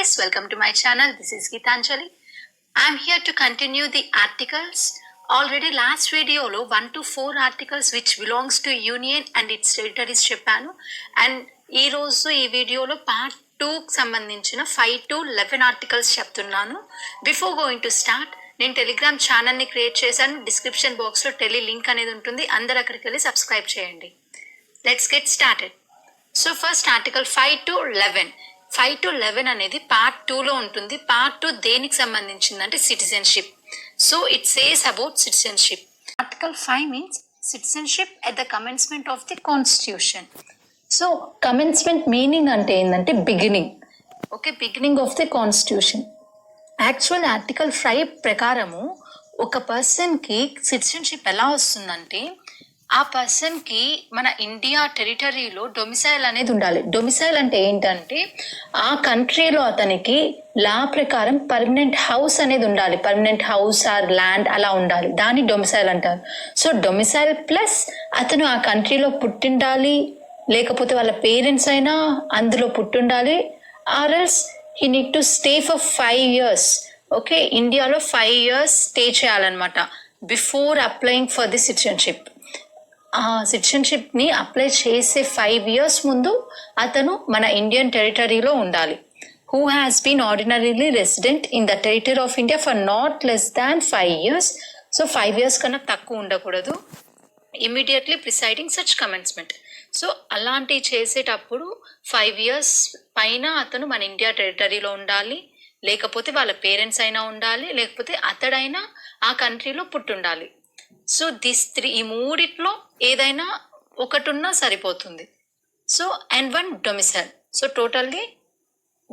guys, welcome to my channel. This is Geetanjali. I am here to continue the articles. Already last video lo 1 to 4 articles which belongs to union and its territories చెప్పాను. And ఈ రోజు ఈ వీడియోలో part 2 కి సంబంధించిన 5 to 11 articles చెప్తున్నాను. Before going to start, నేను Telegram ఛానల్ని క్రియేట్ చేశాను. డిస్క్రిప్షన్ బాక్స్లో టెలి లింక్ అనేది ఉంటుంది. అందరు అక్కడికి వెళ్ళి సబ్స్క్రైబ్ చేయండి. Let's get started. So first article 5 to 11. 5 to 11 అనేది పార్ట్ 2లో ఉంటుంది. పార్ట్ 2 దేనికి సంబంధించిందంటే citizenship. So it says about citizenship. Article 5 means citizenship at the commencement of the constitution. So commencement meaning అంటే ఏంటంటే beginning. Okay, beginning of the constitution. Actual article 5 ప్రకారము ఒక పర్సన్కి సిటిజన్షిప్ ఎలా వస్తుందంటే ఆ పర్సన్కి మన ఇండియా టెరిటరీలో డొమిసైల్ అనేది ఉండాలి. డొమిసైల్ అంటే ఏంటంటే ఆ కంట్రీలో అతనికి లా ప్రకారం పర్మనెంట్ హౌస్ అనేది ఉండాలి. పర్మనెంట్ హౌస్ ఆర్ ల్యాండ్ అలా ఉండాలి. దాన్ని డొమిసైల్ అంటారు. సో డొమిసైల్ ప్లస్ అతను ఆ కంట్రీలో పుట్టిండాలి, లేకపోతే వాళ్ళ పేరెంట్స్ అయినా అందులో పుట్టుండాలి. Or else he need to stay for 5 years. Okay, ఇండియాలో 5 years స్టే చేయాలన్నమాట before applying for the citizenship. ఆ సిటిజన్షిప్ని అప్లై చేసే 5 years ముందు అతను మన ఇండియన్ టెరిటరీలో ఉండాలి. Who has been ordinarily resident in the territory of India for not less than 5 years. So 5 years కన్నా తక్కువ ఉండకూడదు. Immediately preceding such commencement. So అలాంటివి చేసేటప్పుడు 5 years పైన అతను మన ఇండియా టెరిటరీలో ఉండాలి, లేకపోతే వాళ్ళ పేరెంట్స్ అయినా ఉండాలి, లేకపోతే అతడైనా ఆ కంట్రీలో పుట్టుండాలి. సో ఈ మూడిట్లో ఏదైనా ఒకటి ఉన్నా సరిపోతుంది. So and 1 domicile. So totally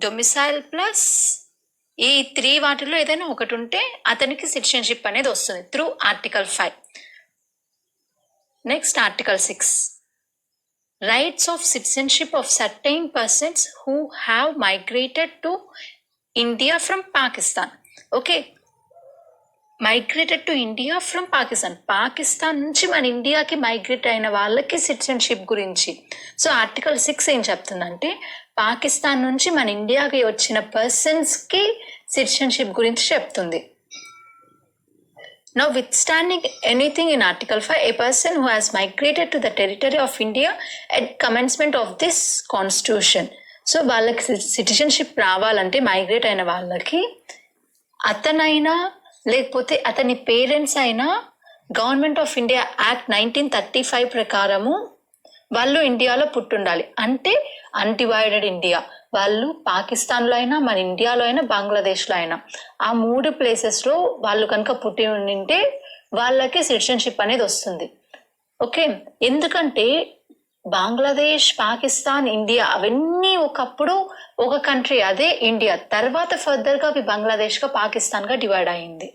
domicile plus ఈ 3 వాటిలో ఏదైనా ఒకటి ఉంటే అతనికి సిటిజన్షిప్ అనేది వస్తుంది through article 5. Next article 6. Rights of citizenship of certain persons who have migrated to India from Pakistan. Okay, migrated to India from Pakistan. Pakistan నుంచి మన ఇండియాకి మైగ్రేట్ అయిన వాళ్ళకి సిటిజన్షిప్ గురించి. సో ఆర్టికల్ 6 ఏం చెప్తుందంటే పాకిస్తాన్ నుంచి మన ఇండియాకి వచ్చిన పర్సన్స్కి సిటిజన్షిప్ గురించి చెప్తుంది. Now, withstanding anything in Article 5, a person who has migrated to the territory of India at commencement of this constitution. So వాళ్ళకి సిటిజన్షిప్ రావాలంటే మైగ్రేట్ అయిన వాళ్ళకి అతనైనా లేకపోతే అతని పేరెంట్స్ అయినా గవర్నమెంట్ ఆఫ్ ఇండియా యాక్ట్ 1935 ప్రకారము వాళ్ళు ఇండియాలో పుట్టుండాలి. అంటే అన్డివైడెడ్ ఇండియా. వాళ్ళు పాకిస్తాన్లో అయినా మన ఇండియాలో అయినా బంగ్లాదేశ్లో అయినా ఆ 3 ప్లేసెస్లో వాళ్ళు కనుక పుట్టి ఉండింటే వాళ్ళకి సిటిజన్షిప్ అనేది వస్తుంది. ఓకే, ఎందుకంటే బంగ్లాదేశ్, పాకిస్తాన్, ఇండియా అవన్నీ ఒకప్పుడు ఒక కంట్రీ, అదే ఇండియా. తర్వాత ఫర్దర్గా అవి బంగ్లాదేశ్గా, పాకిస్తాన్గా డివైడ్ అయింది.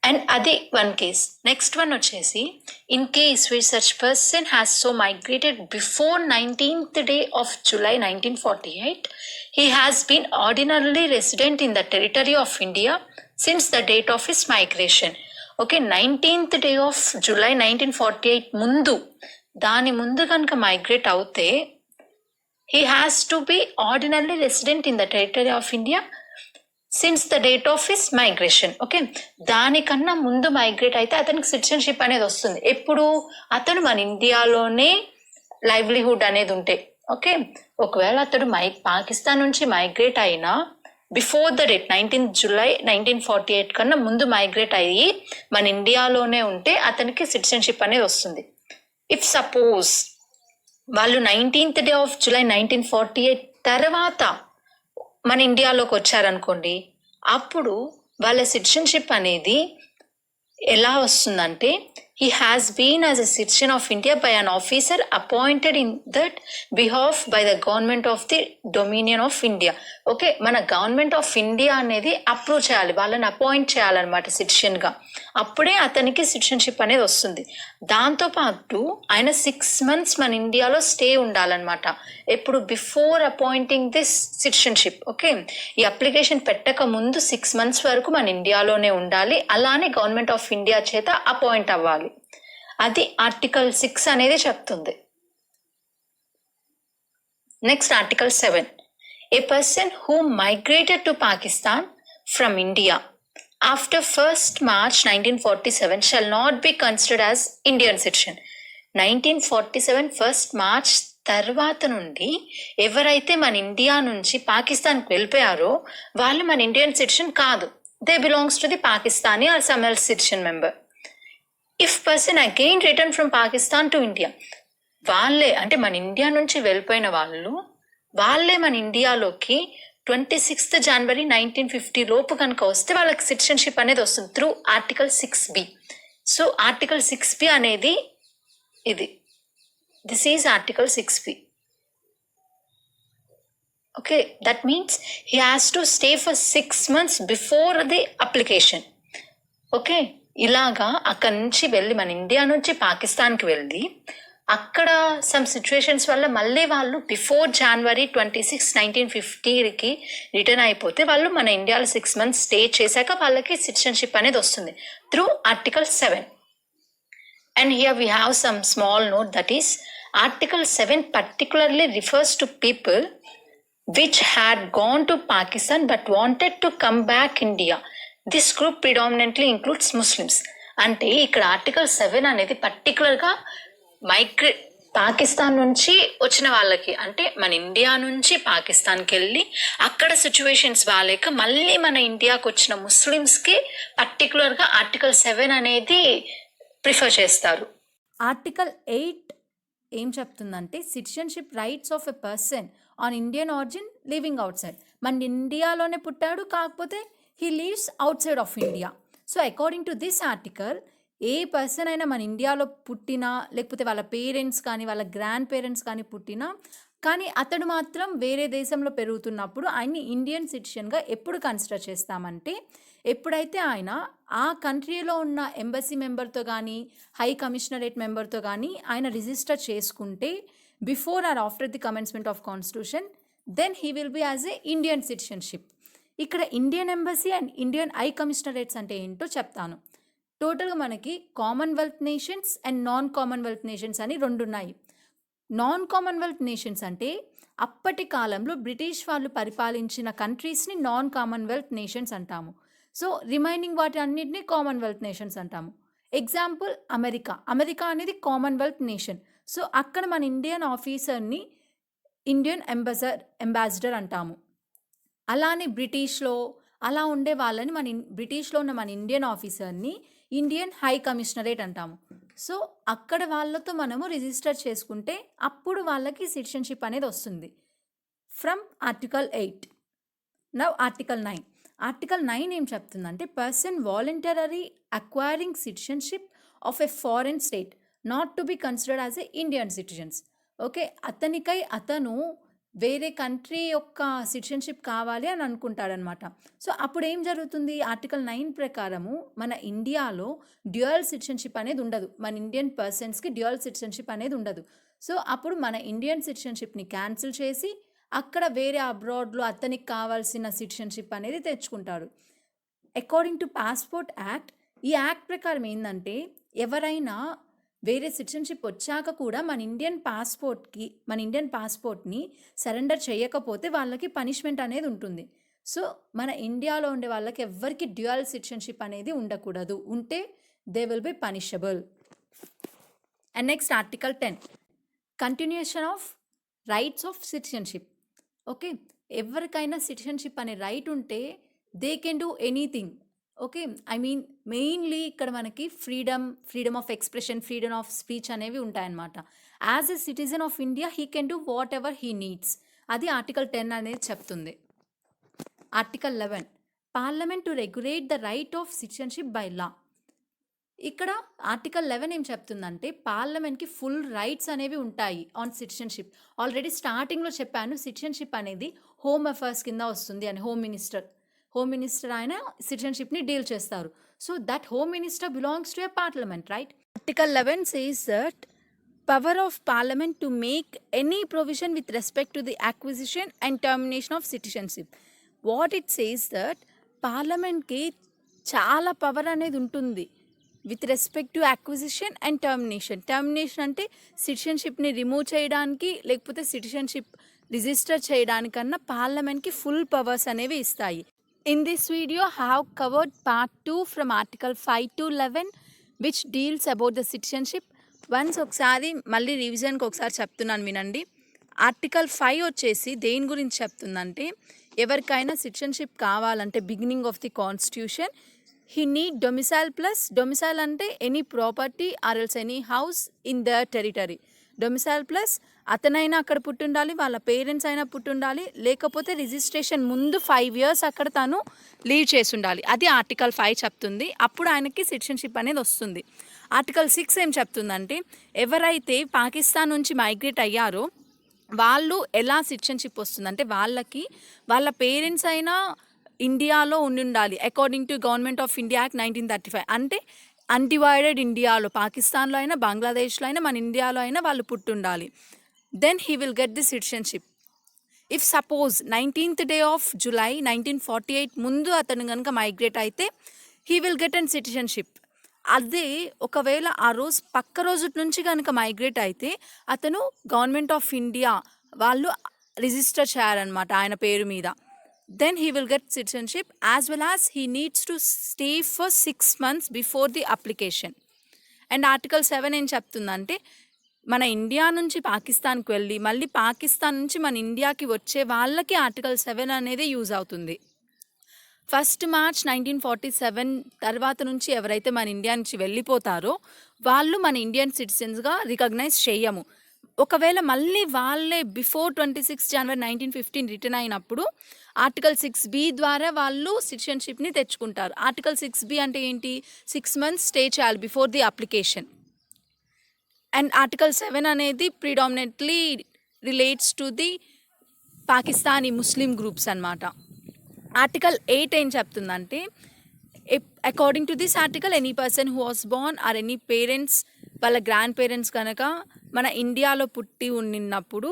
అండ్ అది 1 కేస్. నెక్స్ట్ 1 వచ్చేసి in case which such person has so migrated before 19th day of July 1948, he has been ordinarily resident in the territory of India since the date of his migration. Okay, 19th day of July 1948 ముందు, దాని ముందు కనుక migrate అవుతే he has to be ordinarily resident in the territory of India since the date of his migration. Okay, దానికన్నా ముందు migrate అయితే అతనికి citizenship అనేది వస్తుంది. ఎప్పుడు అతను మన ఇండియాలోనే లైవ్లీహుడ్ అనేది ఉంటే. ఓకే, ఒకవేళ అతడు పాకిస్తాన్ నుంచి మైగ్రేట్ అయినా before the date 19th July 1948 కన్నా ముందు మైగ్రేట్ అయ్యి మన ఇండియాలోనే ఉంటే అతనికి సిటిజన్షిప్ అనేది వస్తుంది. ఇఫ్ సపోజ్ వాళ్ళు 19th day of July 1948 తర్వాత మన ఇండియాలోకి వచ్చారనుకోండి, అప్పుడు వాళ్ళ సిటిజన్షిప్ అనేది ఎలా వస్తుందంటే he has been as a citizen of India by an officer appointed in that behalf by the government of the Dominion of India. Okay, మన గవర్నమెంట్ ఆఫ్ ఇండియా అనేది అప్రూవ్ చేయాలి, వాళ్ళని అపాయింట్ చేయాలన్నమాట సిటిజన్గా. అప్పుడే అతనికి సిటిజన్షిప్ అనేది వస్తుంది. దాంతోపాటు ఆయన 6 months మన ఇండియాలో స్టే ఉండాలన్నమాట. ఎప్పుడు before appointing this citizenship. Okay, ఈ అప్లికేషన్ పెట్టక ముందు 6 months వరకు మన ఇండియాలోనే ఉండాలి. అలానే గవర్నమెంట్ ఆఫ్ ఇండియా చేత అపాయింట్ అవ్వాలి. అది ఆర్టికల్ 6 అనేది చెప్తుంది. Next article 7. A person who migrated to Pakistan from India after 1st March 1947 shall not be considered as Indian citizen. 1947 1st March తర్వాత నుండి ఎవరైతే మన ఇండియా నుంచి పాకిస్తాన్కి వెళ్ళిపోయారో వాళ్ళు మన ఇండియన్ సిటిజన్ కాదు. They belongs to the Pakistani or some else citizen member. If person again return from Pakistan to India, వాళ్ళే అంటే మన ఇండియా నుంచి వెళ్ళిపోయిన వాళ్ళే మన ఇండియాలోకి 26th January 1950 లోపు కనుక వస్తే వాళ్ళకి సిటిజన్షిప్ అనేది వస్తుంది through article 6B. So article 6B అనేది ఇది. This is article 6B. Okay, that means he has to stay for 6 months before the application. Okay, ఇలాగా అక్కడి నుంచి వెళ్ళి మన ఇండియా నుంచి పాకిస్తాన్కి వెళ్ళి అక్కడ సమ్ సిచ్యువేషన్స్ వల్ల మళ్ళీ వాళ్ళు బిఫోర్ January 26, 1950కి రిటర్న్ అయిపోతే వాళ్ళు మన ఇండియాలో 6 months స్టే చేశాక వాళ్ళకి సిటిజన్షిప్ అనేది వస్తుంది through article 7. And here we have some small note, that is article 7 particularly refers to people which had gone to Pakistan but wanted to come back India. This group predominantly includes Muslims. అంటే ఇక్కడ article 7 అనేది పర్టికులర్గా పాకిస్తాన్ నుంచి వచ్చిన వాళ్ళకి, అంటే మన India నుంచి పాకిస్తాన్కి వెళ్ళి అక్కడ సిచ్యువేషన్స్ బాగాలేక మళ్ళీ మన ఇండియాకి వచ్చిన ముస్లిమ్స్కి పర్టికులర్గా ఆర్టికల్ 7 అనేది ప్రిఫర్ చేస్తారు. ఆర్టికల్ 8 ఏం చెప్తుందంటే citizenship rights of a person on Indian origin living out side. మన ఇండియాలోనే పుట్టాడు, కాకపోతే he leaves out side of India. So according to this article a person అయినా మన ఇండియాలో పుట్టినా, లేకపోతే వాళ్ళ పేరెంట్స్ కానీ వాళ్ళ గ్రాండ్ పేరెంట్స్ కానీ పుట్టినా, కానీ అతడు మాత్రం వేరే దేశంలో పెరుగుతున్నప్పుడు ఆయన్ని ఇండియన్ సిటిజన్గా ఎప్పుడు కన్సిడర్ చేస్తామంటే ఎప్పుడైతే ఆయన ఆ కంట్రీలో ఉన్న ఎంబసీ మెంబర్తో కానీ హై కమిషనరేట్ మెంబర్తో కానీ ఆయన రిజిస్టర్ చేసుకుంటే before or after the commencement of constitution, then he will be as a Indian citizenship. ఇక్కడ Indian embassy and Indian high commissionerates అంటే ఏంటో చెప్తాను. టోటల్గా మనకి Commonwealth nations and non Commonwealth nations అని 2 ఉన్నాయి. నాన్ కామన్వెల్త్ నేషన్స్ అంటే అప్పటి కాలంలో బ్రిటిష్ వాళ్ళు పరిపాలించిన కంట్రీస్ని నాన్ కామన్వెల్త్ నేషన్స్ అంటాము. సో రిమైనింగ్ వాటి అన్నిటినీ కామన్వెల్త్ నేషన్స్ అంటాము. ఎగ్జాంపుల్ అమెరికా అనేది కామన్వెల్త్ నేషన్. సో అక్కడ మన ఇండియన్ ఆఫీసర్ని ఇండియన్ అంబాసిడర్ అంటాము. అలానే బ్రిటిష్లో అలా ఉండే వాళ్ళని బ్రిటిష్లో ఉన్న మన ఇండియన్ ఆఫీసర్ని ఇండియన్ హై కమిషనరేట్ అంటాము. సో అక్కడ వాళ్ళతో మనము రిజిస్టర్ చేసుకుంటే అప్పుడు వాళ్ళకి సిటిజన్షిప్ అనేది వస్తుంది from article 8. Now article 9. Article 9 ఏం చెప్తుందంటే person voluntary acquiring citizenship of a foreign state not to be considered as a Indian citizens. Okay, అతను వేరే కంట్రీ యొక్క సిటిజన్షిప్ కావాలి అని అనుకుంటాడనమాట. సో అప్పుడు ఏం జరుగుతుంది, ఆర్టికల్ 9 ప్రకారము మన ఇండియాలో డ్యూయల్ సిటిజన్షిప్ అనేది ఉండదు. మన ఇండియన్ పర్సన్స్కి డ్యూయల్ సిటిజన్షిప్ అనేది ఉండదు. సో అప్పుడు మన ఇండియన్ సిటిజన్షిప్ని క్యాన్సిల్ చేసి అక్కడ వేరే అబ్రాడ్లో అతనికి కావాల్సిన సిటిజన్షిప్ అనేది తెచ్చుకుంటాడు. అకార్డింగ్ టు పాస్పోర్ట్ యాక్ట్, ఈ యాక్ట్ ప్రకారం ఏంటంటే ఎవరైనా వేరే సిటిజన్షిప్ వచ్చాక కూడా మన ఇండియన్ పాస్పోర్ట్ని సరెండర్ చేయకపోతే వాళ్ళకి పనిష్మెంట్ అనేది ఉంటుంది. సో మన ఇండియాలో ఉండే వాళ్ళకి ఎవ్వరికి డ్యూయల్ సిటిజన్షిప్ అనేది ఉండకూడదు. ఉంటే they will be punishable. And next article 10 continuation of rights of citizenship. Okay, ఎవరికైనా సిటిజన్షిప్ అనే రైట్ ఉంటే they can do anything. Okay, I mean mainly ఇక్కడ మనకి freedom of expression, freedom of speech అనేవి ఉంటాయన్నమాట. As a citizen of India he can do what ever he needs. అది article 10 అనేది చెప్తుంది. Article 11 parliament to regulate the right of citizenship by law. ఇక్కడ article 11 ఏం చెప్తుందంటే పార్లమెంట్కి ఫుల్ రైట్స్ అనేవి ఉంటాయి ఆన్ సిటిజన్షిప్. ఆల్రెడీ స్టార్టింగ్లో చెప్పాను సిటిజన్షిప్ అనేది హోమ్ అఫైర్స్ కింద వస్తుంది అని. హోమ్ మినిస్టర్ ఆయన సిటిజన్షిప్ని డీల్ చేస్తారు. So that home minister belongs to a parliament, right? Article 11 says that power of parliament to make any provision with respect to the acquisition and termination of citizenship. What it says that పార్లమెంట్కి చాలా power అనేది ఉంటుంది with respect to acquisition and termination. Termination అంటే సిటిజన్షిప్ని remove చేయడానికి, లేకపోతే citizenship register చేయడానికన్నా పార్లమెంట్కి full powers అనేవి ఇస్తాయి. In this video have covered part 2 from article 5 to 11 which deals about the citizenship. Once ఒకసారి మళ్ళీ రివిజన్కి ఒకసారి చెప్తున్నాను వినండి. ఆర్టికల్ 5 వచ్చేసి దేని గురించి చెప్తుందంటే, ఎవరికైనా సిటిజన్షిప్ కావాలంటే beginning of the constitution he need domicile plus, domicile అంటే any property or else any house in the territory. Domicile plus అతనైనా అక్కడ పుట్టుండాలి, వాళ్ళ పేరెంట్స్ అయినా పుట్టుండాలి, లేకపోతే రిజిస్ట్రేషన్ ముందు 5 years అక్కడ తను లీవ్ చేసి ఉండాలి. అది ఆర్టికల్ 5 చెప్తుంది. అప్పుడు ఆయనకి సిటిజన్షిప్ అనేది వస్తుంది. ఆర్టికల్ 6 ఏం చెప్తుందంటే, ఎవరైతే పాకిస్తాన్ నుంచి మైగ్రేట్ అయ్యారో వాళ్ళు ఎలా సిటిజన్షిప్ వస్తుందంటే, వాళ్ళకి వాళ్ళ పేరెంట్స్ అయినా ఇండియాలో ఉండాలి according to government of India act 1935. అంటే అన్డివైడెడ్ ఇండియాలో, పాకిస్తాన్లో అయినా బంగ్లాదేశ్లో అయినా మన ఇండియాలో అయినా వాళ్ళు పుట్టుండాలి. Then he will get the citizenship. If suppose 19th day of July 1948 ముందు అతను కనుక మైగ్రేట్ అయితే he will get an citizenship. అదే ఒకవేళ ఆ రోజు పక్క రోజు నుంచి కనుక మైగ్రేట్ అయితే అతను గవర్నమెంట్ ఆఫ్ ఇండియా వాళ్ళు రిజిస్టర్ చేయాలన్నమాట ఆయన పేరు మీద. then he will get citizenship as well as he needs to stay for 6 months before the application. And article 7 ఏం చెప్తుందంటే, మన ఇండియా నుంచి పాకిస్తాన్కి వెళ్ళి మళ్ళీ పాకిస్తాన్ నుంచి మన ఇండియాకి వచ్చే వాళ్ళకి ఆర్టికల్ 7 అనేది యూజ్ అవుతుంది. 1st March 1947 తర్వాత నుంచి ఎవరైతే మన ఇండియా నుంచి వెళ్ళిపోతారో వాళ్ళు మన ఇండియన్ సిటిజన్స్గా రికగ్నైజ్ చేయము. ఒకవేళ మళ్ళీ వాళ్ళే బిఫోర్ 26 January 1915 రిటర్న్ అయినప్పుడు ఆర్టికల్ 6B ద్వారా వాళ్ళు సిటిజన్షిప్ని తెచ్చుకుంటారు. ఆర్టికల్ 6B అంటే ఏంటి? 6 months స్టే చేయాలి before the application. And article 7 అనేది predominantly relates to the Pakistani Muslim groups అన్నమాట. ఆర్టికల్ 8 ఏం చెప్తుందంటే, according to this article any person who was Born or any parents వాళ్ళ గ్రాండ్ పేరెంట్స్ కనుక మన ఇండియాలో పుట్టి ఉన్నప్పుడు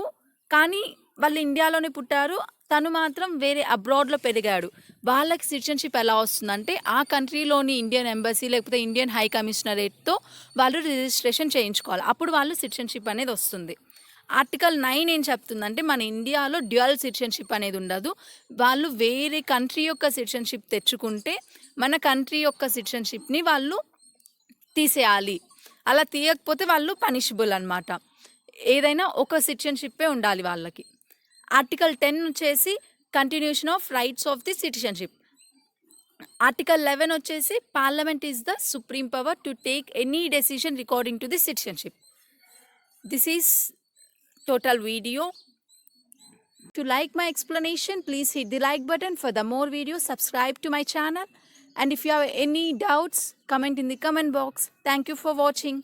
కానీ వాళ్ళు ఇండియాలోనే పుట్టారు, తను మాత్రం వేరే అబ్రాడ్లో పెరిగాడు, వాళ్ళకి సిటిజన్షిప్ ఎలా వస్తుందంటే ఆ కంట్రీలోని ఇండియన్ ఎంబసీ లేకపోతే ఇండియన్ హై కమిషనరేట్తో వాళ్ళు రిజిస్ట్రేషన్ చేయించుకోవాలి. అప్పుడు వాళ్ళు సిటిజన్షిప్ అనేది వస్తుంది. ఆర్టికల్ 9 ఏం చెప్తుందంటే, మన ఇండియాలో డ్యూయల్ సిటిజన్షిప్ అనేది ఉండదు. వాళ్ళు వేరే కంట్రీ యొక్క సిటిజన్షిప్ తెచ్చుకుంటే మన కంట్రీ యొక్క సిటిజన్షిప్ని వాళ్ళు తీసేయాలి. అలా తీయకపోతే వాళ్ళు పనిషబుల్ అన్నమాట. ఏదైనా ఒక సిటిజన్షిప్పే ఉండాలి వాళ్ళకి. ఆర్టికల్ 10 వచ్చేసి continuation of rights of the citizenship. Article 11 వచ్చేసి parliament is the supreme power to take any decision recording to the citizenship. This is total video. If you like my explanation, please hit the like button. For the more videos, subscribe to my channel. And if you have any doubts, comment in the comment box. Thank you for watching.